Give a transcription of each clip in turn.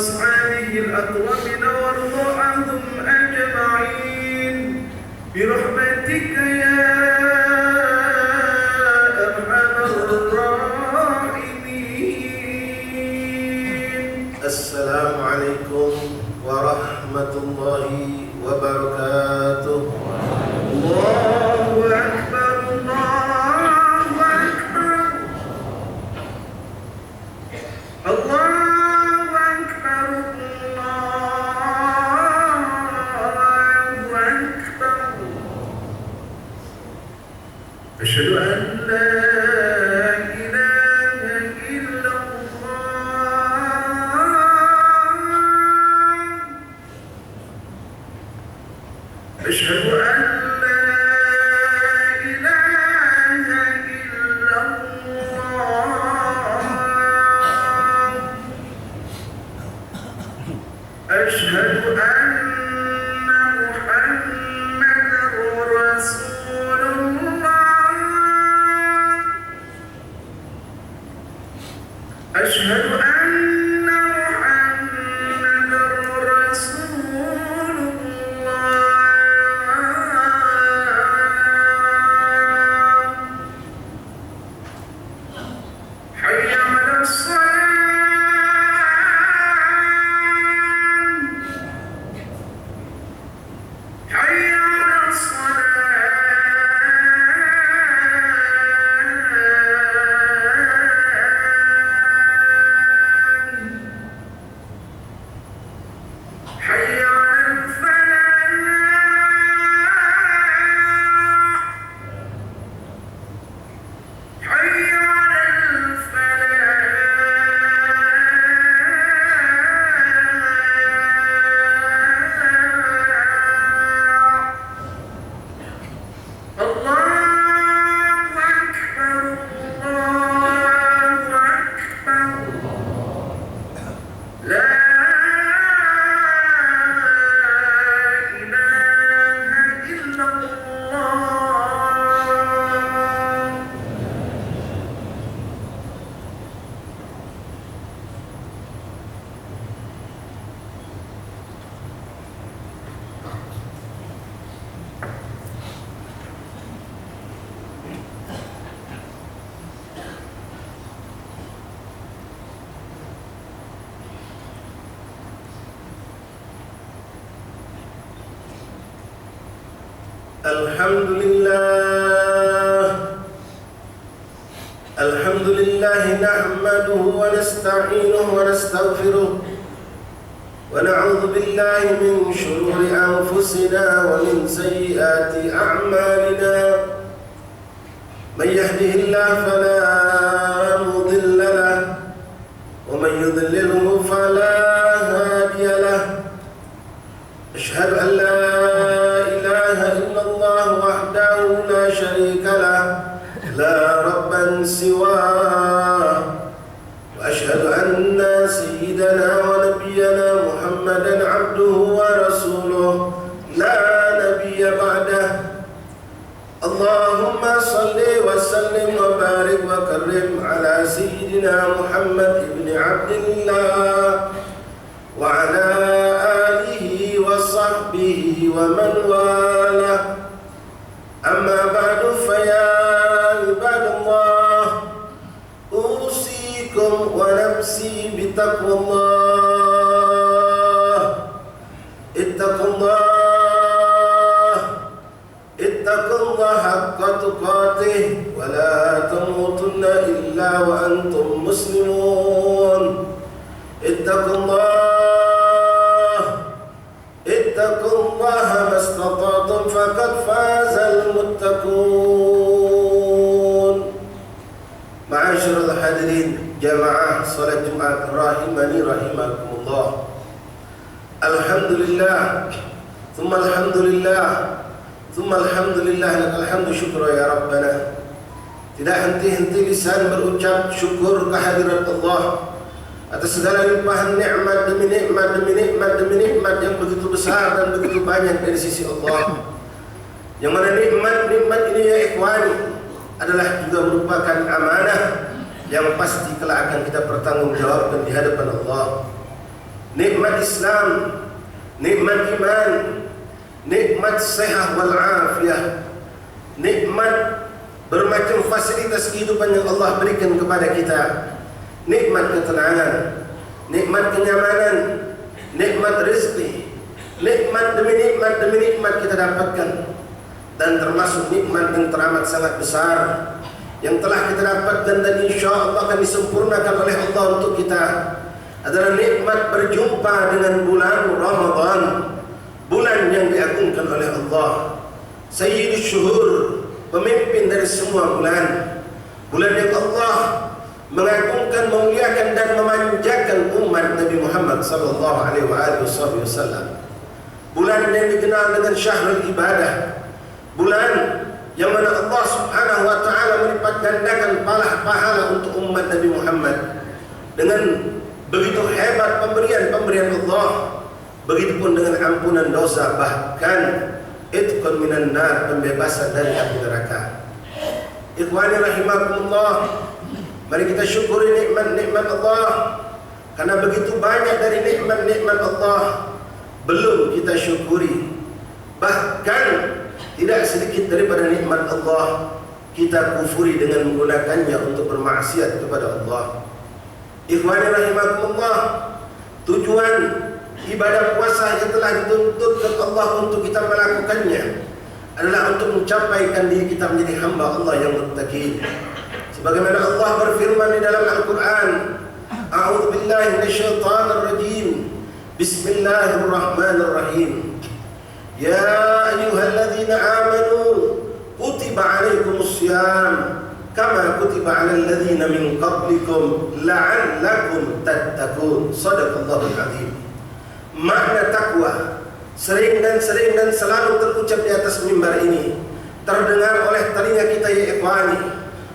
وأصحابه الأكرمين وارض عنهم أجمعين برحمتك يا أرحم الراحمين. السلام عليكم ورحمة الله وبركاته. الله أكبر الله أكبر الله أكبر الله أكبر. أشهد أن لا إله إلا الله. أشهد أن لا إله إلا الله. أشهد أن محمدا رسول الله. أشهد أن محمدا رسول الله. حي على الصلاة. حي على الصلاة. حي على الفلاح. حي على الفلاح. الله أكبر الله أكبر. لا إله إلا الله. الحمد لله نحمده ونستعينه ونستغفره ونعوذ بالله من شرور أنفسنا ومن سيئات أعمالنا. من يهده الله فلا مضل له ومن يضلله فلا هادي له. أشهد أن لا إله إلا الله وحده لا شريك له لا ربا سواه. وأشهد أن سيدنا ونبينا محمدا عبده ورسوله لا نبي بعده. اللهم صل وسلم وبارك وكرم على سيدنا محمد بن عبد الله وعلى آله وصحبه ومن والاه. أما بعد فيا عباد الله أوصيكم ونفسي بتقوى الله. اتقوا الله حق تقاته ولا تموتن إلا وأنتم مسلمون. اتقوا الله ما استطعتم فقد فاز المتقون. معاشر الحاضرين jamaah salat Jumat rahimani rahimakumullah. Alhamdulillah thumma alhamdulillah thumma alhamdulillah lakal hamdu syukra ya rabbana. Tidak henti-henti lisan berucap syukur kehadirat Allah atas segala limpahan nikmat demi nikmat demi nikmat demi nikmat yang begitu besar dan begitu banyak dari sisi Allah. Yang mana nikmat-nikmat ini ya ikhwani adalah juga merupakan amanah yang pasti kelak akan kita pertanggungjawabkan di hadapan Allah. nikmat Islam, nikmat iman, nikmat sehat wal afiyah, nikmat bermacam fasilitas kehidupan yang Allah berikan kepada kita, nikmat ketenangan, nikmat kenyamanan, nikmat rezeki, nikmat demi nikmat kita dapatkan. Dan termasuk nikmat yang teramat sangat besar yang telah kita dapatkan dan insya Allah akan disempurnakan oleh Allah untuk kita adalah nikmat berjumpa dengan bulan Ramadan, bulan yang diagungkan oleh Allah, Sayyidus Syuhur, pemimpin dari semua bulan, bulan yang Allah mengagungkan, memuliakan dan memanjakan umat Nabi Muhammad sallallahu alaihi wasallam. Bulan yang dikenal dengan syahrul ibadah, bulan yang mana Allah Subhanahu wa taala melipat gandakan pahala untuk umat Nabi Muhammad dengan begitu hebat pemberian Allah, begitupun dengan ampunan dosa, bahkan itqun minan nar, pembebasan dari api neraka. Ikhwani rahimakumullah, mari kita syukuri nikmat-nikmat Allah, karena begitu banyak dari nikmat-nikmat Allah belum kita syukuri. Bahkan tidak sedikit daripada nikmat Allah kita kufuri dengan menggunakannya untuk bermaksiat kepada Allah. Ikhwani rahimakumullah, tujuan ibadah puasa yang telah dituntutkan Allah untuk kita melakukannya adalah untuk mencapaikan diri kita menjadi hamba Allah yang muttaqin. Sebagaimana Allah berfirman di dalam Al-Quran, A'udzu billahi minasyaitonir rajim. Bismillahirrahmanirrahim. Ya ayyuhalladzina amanu kutiba 'alaikumussyam kama kutiba 'alal ladzina min qablikum la'allakum tattaqun. Shadaqallahul 'azim. Makna takwa sering dan selalu terucap di atas mimbar ini, terdengar oleh telinga kita ya ikhwani.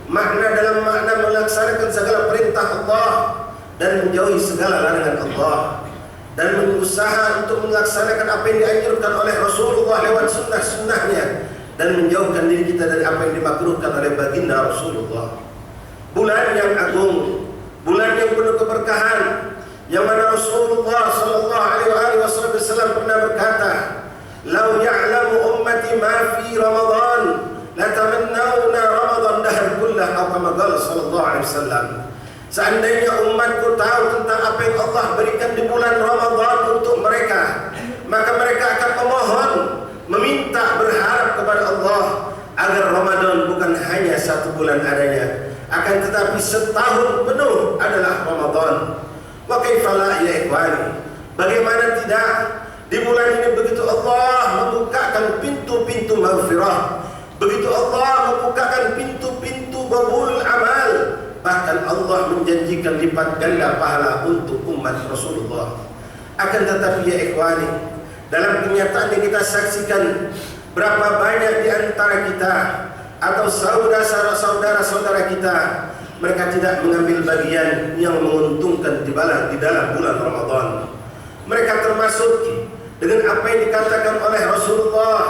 Makna dalam makna melaksanakan segala perintah Allah dan menjauhi segala larangan Allah, dan berusaha untuk melaksanakan apa yang dianjurkan oleh Rasulullah lewat sunnah-sunnahnya, dan menjauhkan diri kita dari apa yang dimakruhkan oleh baginda Rasulullah. Bulan yang agung, bulan yang penuh keberkahan, yang mana Rasulullah sallallahu alaihi wasallam pernah berkata, "Lau ya'lamu ummati ma fi Ramadan, la tamannawna Ramadan dahr kullah," atau kama qala sallallahu alaihi wasallam. Seandainya umatku tahu tentang apa yang Allah berikan di bulan Ramadan untuk mereka, maka mereka akan memohon, meminta, berharap kepada Allah agar Ramadan bukan hanya satu bulan adanya, akan tetapi setahun penuh adalah Ramadan. Wa kaifala ya ikhwani, bagaimana tidak, di bulan ini begitu Allah membukakan pintu-pintu maghfirah, begitu Allah membukakan pintu-pintu qabul amal, bahkan Allah menjanjikan lipat ganda pahala untuk umat Rasulullah. Akan tetapi ya ikhwani, dalam kenyataan yang kita saksikan, berapa banyak di antara kita atau saudara-saudara kita, mereka tidak mengambil bagian yang menguntungkan di dalam bulan Ramadan. Mereka termasuk dengan apa yang dikatakan oleh Rasulullah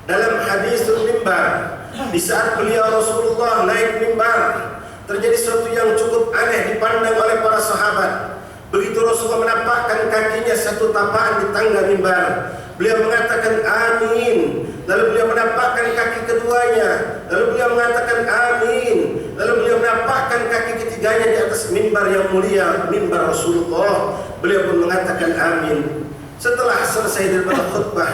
dalam hadisul mimbar. Di saat beliau Rasulullah naik mimbar, terjadi sesuatu yang cukup aneh dipandang oleh para sahabat. Begitu Rasulullah menampakkan kakinya satu tapaan di tangga mimbar, beliau mengatakan amin. Lalu beliau menampakkan kaki keduanya, lalu beliau mengatakan amin. Lalu beliau menampakkan kaki ketiganya di atas mimbar yang mulia, mimbar Rasulullah. Beliau pun mengatakan amin. Setelah selesai daripada khutbah,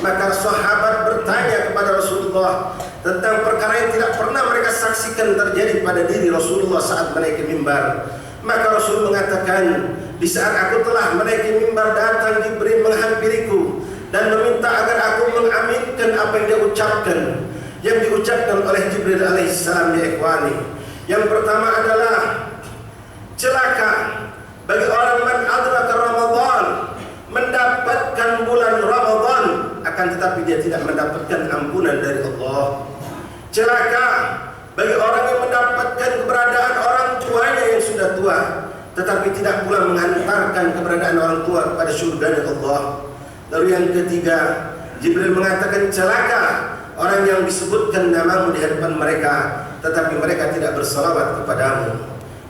maka sahabat bertanya kepada Rasulullah tentang perkara yang tidak pernah mereka saksikan terjadi pada diri Rasulullah saat menaiki mimbar. Maka Rasul mengatakan, di saat aku telah menaiki mimbar, datang Jibril menghampiriku dan meminta agar aku mengaminkan apa yang dia ucapkan. Yang diucapkan oleh Jibril alaihissalam ya ikhwani, yang pertama adalah celaka bagi orang man adraka Ramadan, mendapatkan bulan Ramadan, akan tetapi dia tidak mendapatkan ampunan dari Allah. Celaka bagi orang yang mendapatkan keberadaan orang tuanya yang sudah tua, tetapi tidak pula menghantarkan keberadaan orang tua kepada surga Allah. Lalu yang ketiga, Jibril mengatakan celaka orang yang disebutkan namamu di hadapan mereka, tetapi mereka tidak bersalawat kepadamu.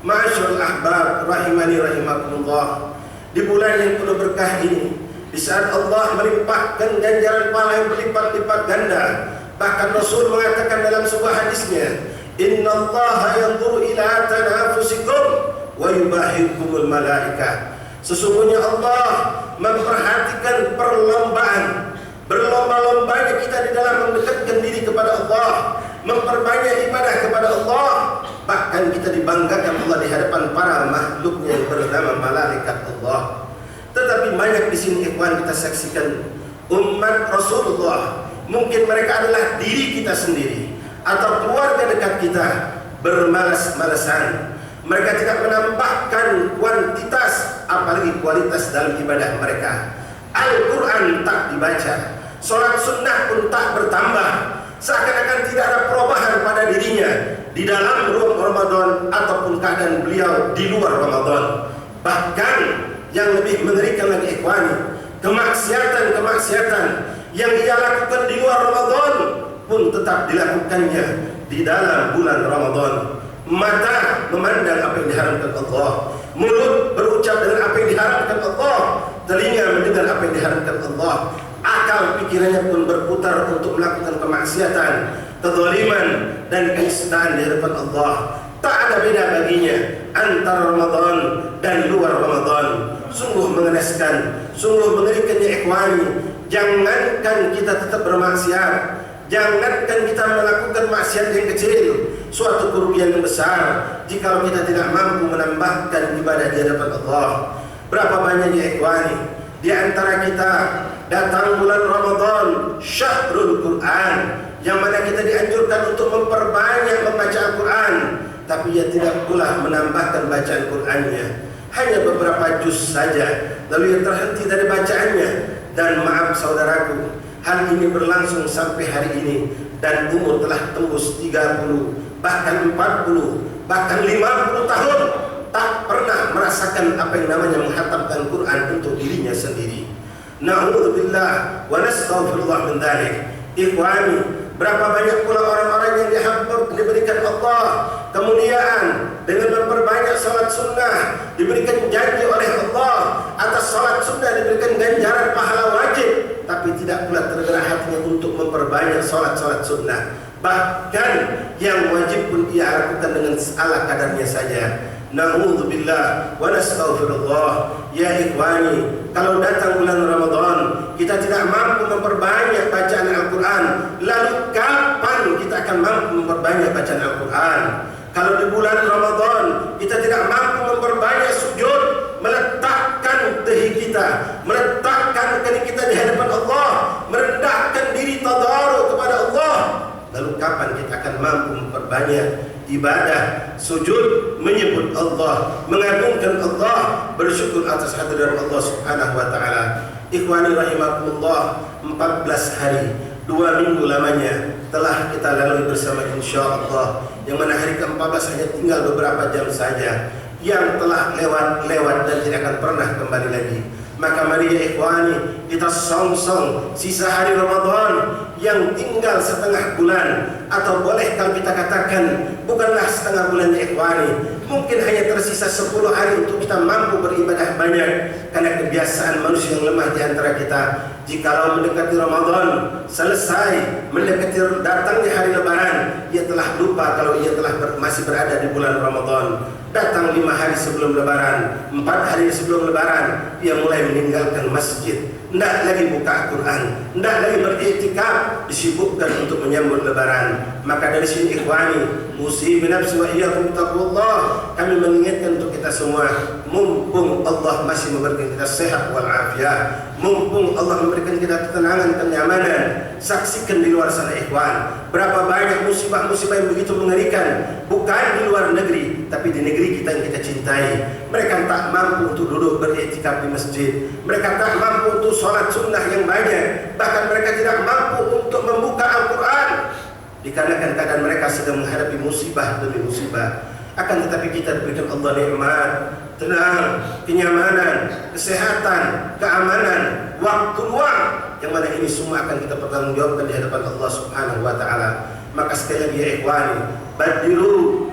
Ma'asyiral ahbab rahimani rahimakumullah. di bulan yang penuh berkah ini, di saat Allah melimpahkan ganjaran pahala yang berlipat-lipat ganda. Bahkan Rasul mengatakan dalam sebuah hadisnya, "Innallaha yanzuru ila tanafusikum wa yubahikumul malaikah." Sesungguhnya Allah memperhatikan perlombaan, berlomba-lombanya kita di dalam mendekatkan diri kepada Allah, memperbanyak ibadah kepada Allah. Bahkan kita dibanggakan Allah di hadapan para makhluknya yang bernama malaikat Allah. Tetapi banyak di sini ikhwan kita saksikan umat Rasulullah, mungkin mereka adalah diri kita sendiri atau keluarga dekat kita, bermalas-malasan. Mereka tidak menambahkan kuantitas apalagi kualitas dalam ibadah mereka. Al-Quran tak dibaca, sholat sunnah pun tak bertambah, seakan-akan tidak ada perubahan pada dirinya di dalam ruang Ramadan ataupun keadaan beliau di luar Ramadan. Bahkan yang lebih mengerikan lagi ikhwani, kemaksiatan-kemaksiatan yang ia lakukan di luar Ramadan pun tetap dilakukannya di dalam bulan Ramadan. Mata memandang apa yang diharamkan Allah, mulut berucap dengan apa yang diharamkan Allah, telinga mendengar apa yang diharamkan Allah, akal pikirannya pun berputar untuk melakukan kemaksiatan, kezaliman dan kenistaan di hadapan Allah. Tak ada beda baginya antara Ramadan dan luar Ramadan. Sungguh mengenaskan, sungguh mengerikannya ikhwani. Jangankan kita tetap bermaksiat, jangankan kita melakukan maksiat yang kecil, suatu kerugian yang besar jika kita tidak mampu menambahkan ibadah di hadapan Allah. Berapa banyaknya ikhwani di antara kita datang bulan Ramadan, syahrul Quran, yang mana kita dianjurkan untuk memperbanyak membaca Al-Quran, tapi ia tidak pula menambahkan bacaan Qurannya, hanya beberapa juz saja, lalu ia terhenti dari bacaannya. Dan maaf saudaraku, hal ini berlangsung sampai hari ini, dan umur telah tembus 30, bahkan 40, bahkan 50 tahun, tak pernah merasakan apa yang namanya menghatamkan Quran untuk dirinya sendiri. Na'udzubillah wa nastaghfirullah min dzalik. Ikhwani, berapa banyak pula orang-orang yang diberikan Allah kemuliaan dengan memperbanyak salat sunnah, diberikan janji oleh Allah atas salat sunnah, diberikan ganjaran pahala wajib, tapi tidak pula tergerak hatinya untuk memperbanyak salat-salat sunnah. Bahkan yang wajib pun ia lakukan dengan ala kadarnya saja. Na'udzubillah wa nastaghfirullah. Ya ikhwani, kalau datang bulan Ramadan kita tidak mampu memperbanyak bacaan Al-Quran, lalu kapan kita akan mampu memperbanyak bacaan Al-Quran? Kalau di bulan Ramadan kita tidak mampu memperbanyak sujud, meletakkan dahi kita, meletakkan kaki kita di hadapan Allah, merendahkan diri tadaruk kepada Allah, lalu kapan kita akan mampu memperbanyak ibadah, sujud, menyebut Allah, mengagungkan Allah, bersyukur atas hadirat Allah Subhanahu wa taala. Ikhwani rahimakumullah, 14 hari, 2 minggu lamanya telah kita lalui bersama insyaallah, yang mana hari ke-14 hanya tinggal beberapa jam saja yang telah lewat dan tidak akan pernah kembali lagi. Maka mari ya ikhwani, kita song-song sisa hari Ramadan yang tinggal setengah bulan, atau boleh kalau kita katakan bukanlah setengah bulan ya ikhwani, mungkin hanya tersisa 10 hari untuk kita mampu beribadah banyak. Karena kebiasaan manusia yang lemah di antara kita, jikalau mendekati Ramadan selesai, mendekati datangnya hari Lebaran, ia telah lupa kalau ia telah masih berada di bulan Ramadan. Datang 5 hari sebelum Lebaran, 4 hari sebelum Lebaran, ia mulai meninggalkan masjid, tidak lagi buka Al-Quran, tidak lagi beriktikaf, disibukkan untuk menyambut Lebaran. Maka dari sini ikhwani, musibin nafsi wa iyyakum taqullah, kami mengingatkan untuk kita semua, mumpung Allah masih memberikan kita sehat wal afiat, mumpung Allah memberikan kita ketenangan, kenyamanan, saksikan di luar sana ikhwan, berapa banyak musibah-musibah yang begitu mengerikan, bukan di luar negeri, tapi di negeri kita yang kita cintai. Mereka tak mampu untuk duduk beriktikaf di masjid, mereka tak mampu untuk sholat sunnah yang banyak, bahkan mereka tidak mampu untuk membuka Al-Quran, dikarenakan keadaan mereka sedang menghadapi musibah demi musibah. Akan tetapi kita diberikan Allah nikmat, tenang, kenyamanan, kesehatan, keamanan, waktu luang, yang mana ini semua akan kita pertanggungjawabkan di hadapan Allah Subhanahu wa taala. Maka sekali lagi ya ikhwani, badiru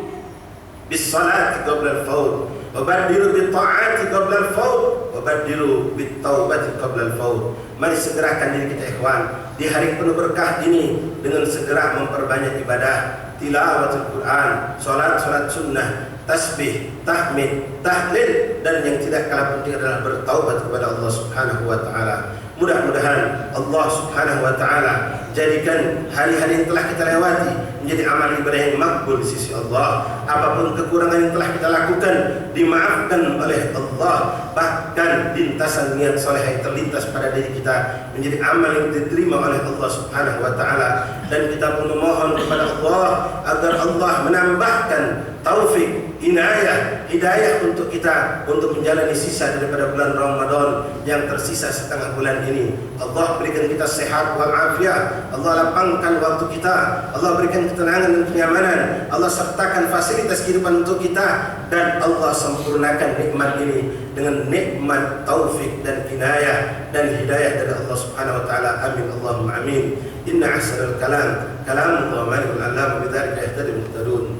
bis salati qabla al-faut, Wabadiru bitta'ati qabla al-faut, wabadiru bittaubati qabla al-faut. Mari segerakan diri kita ikhwan di hari penuh berkah ini dengan segera memperbanyak ibadah, tilawatul Quran, salat sunnah, tasbih, tahmid, tahlil, dan yang tidak kalah penting adalah bertaubat kepada Allah Subhanahu wa taala. Mudah-mudahan Allah Subhanahu wa taala jadikan hari-hari yang telah kita lewati menjadi amal ibadah yang makbul di sisi Allah. Apapun kekurangan yang telah kita lakukan dimaafkan oleh Allah. Bahkan lintasan niat saleh yang terlintas pada diri kita menjadi amal yang diterima oleh Allah Subhanahu wa taala. Dan kita pun memohon kepada Allah agar Allah menambahkan taufik, hidayah untuk kita untuk menjalani sisa daripada bulan Ramadan yang tersisa setengah bulan ini. Allah berikan kita sehat wal afiat, Allah lapangkan waktu kita, Allah berikan ketenangan dan kenyamanan, Allah sertakan fasilitas kehidupan untuk kita, dan Allah sempurnakan nikmat ini dengan nikmat taufik dan inayah dan hidayah dari Allah Subhanahu wa taala. Amin Allahumma amin. Inna ahsanal kalam kalamullah malikul alam bidzalika yahtadi muhtadun.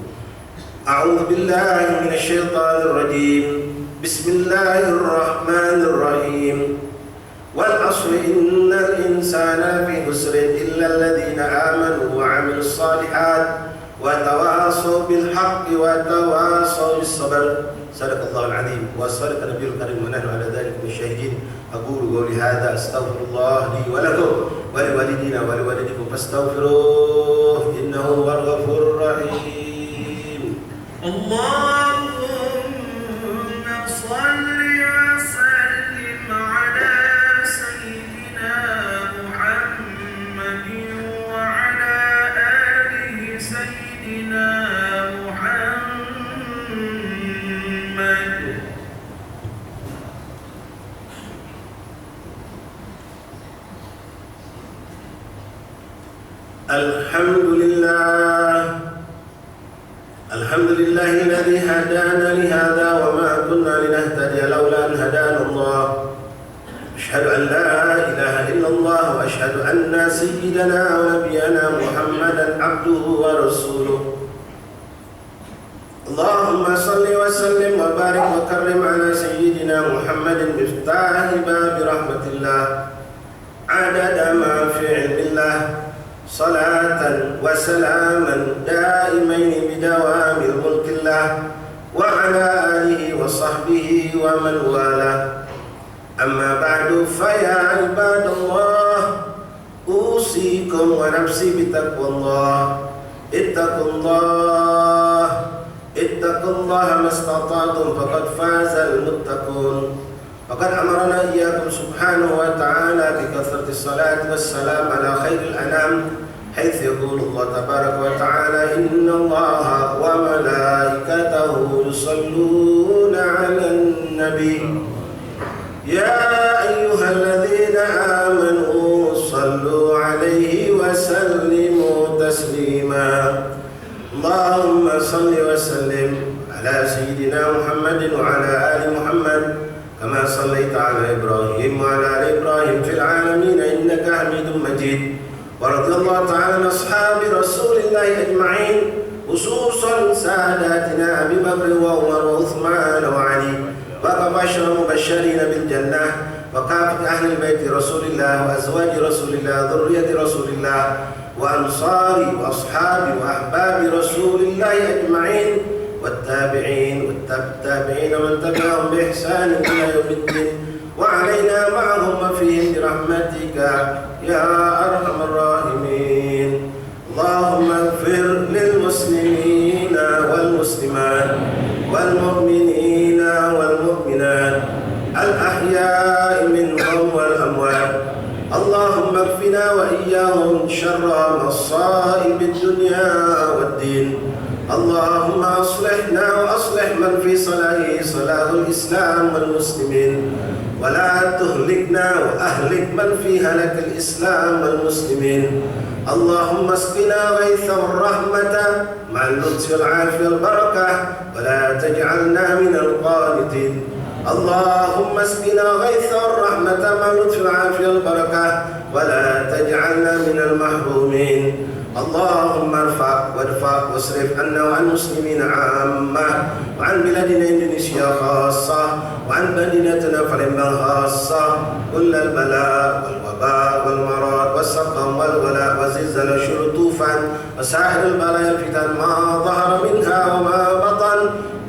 A'udzu billahi minasy syaithanir rajim. Bismillahirrahmanir rahim. Wal 'ashri innal insana fi khusrin illa alladhina amanu wa 'amilus shalihat wa tawassaw bil haqqi wa tawassaw bis sabr. Sadaqallahul azim wa sadaqa nabiyul karim wa nahnu 'ala dzalika minasyahidin. Aqulu qawli hadza astaghfirullah li wa lakum wa liwalidina wa liwalidikum fastaghfiruh innahu huwal ghafurur rahim. Allahumma salli wa sallim ala sayyidina Muhammadin wa ala alihi sayyidina Muhammad. الحمد لله الذي هدانا لهذا وما كنا لنهتدي لولا أن هدانا الله. أشهد أن لا إله إلا الله وأشهد أن سيدنا ونبينا محمدا عبده ورسوله. اللهم صل وسلم وبارك وكرم على سيدنا محمد مفتاح باب رحمة الله عدد ما في علم الله صلاة وسلاما دائمين بدوام ملك الله وعلى آله وصحبه ومن والاه. أما بعد فيا عباد الله أوصيكم ونفسي بتقوى الله. اتقوا الله ما استطعتم فقد فاز المتقون. فقد أمرنا إياكم سبحانه وتعالى بكثرة الصلاة والسلام على خير الأنام، حيث يقول الله تبارك وتعالى إن الله وملائكته يصلون على النبي يا أيها الذين آمنوا صلوا عليه وسلموا تسليما. اللهم صل وسلم على سيدنا محمد وعلى آل محمد كما صليت على إبراهيم وعلى آل إبراهيم في العالمين إنك حميد مجيد. ورضي الله تعالى عن أصحاب رسول الله أجمعين خصوصا ساداتنا أبي بكر وعمر وعثمان وعلي وكبشر مبشرين بالجنة وكافة أهل البيت رسول الله وأزواج رسول الله ذرية رسول الله وأنصاري وأصحابي وأحباب رسول الله أجمعين والتابعين والتابعين ومن تبعهم بإحسان إلى يوم الدين وعلينا معهم وفيهم برحمتك يا أرحم الراحمين. اللهم اغفر للمسلمين والمسلمات والمؤمنين والمؤمنات الأحياء منهم والأموات. اللهم اكفنا وإياهم شر مصائب الدنيا والدين. اللهم أصلحنا وأصلح من في صلاحه صلاح الإسلام والمسلمين ولا تهلكنا وأهلك من في هلك الإسلام والمسلمين. اللهم اسقنا غيثا والرحمة مع اللطف والعافية والبركة ولا تجعلنا من القانتين. اللهم اسقنا غيثا والرحمة مع اللطف والعافية والبركة ولا تجعلنا من المحرومين. اللهم وارفع واصرف عنا وعن المسلمين عامة وعن بلادنا إندونيسيا خاصة وعن مدينتنا فلمبان خاصة كل البلاء والوباء والمرض والسقم والولاء والزلزال والشرور طوفان وسائر البلايا الفتن ما ظهر منها وما بطن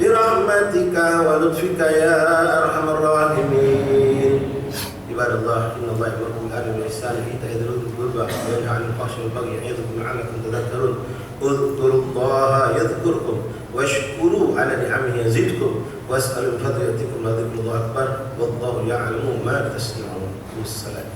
برحمتك ولطفك يا أرحم الراحمين. عباد الله إن الله يأمركم بالعدل والإحسان وإيتاء ذي القربى وينهى عن الفحشاء والبغي يعظكم لعلكم تذكرون اذكروا الله يذكركم واشكروا على نعمه يزدكم واسألوا من فضله يأتيكم وذكر الله أكبر والله يعلم ما تصنعون. السلام.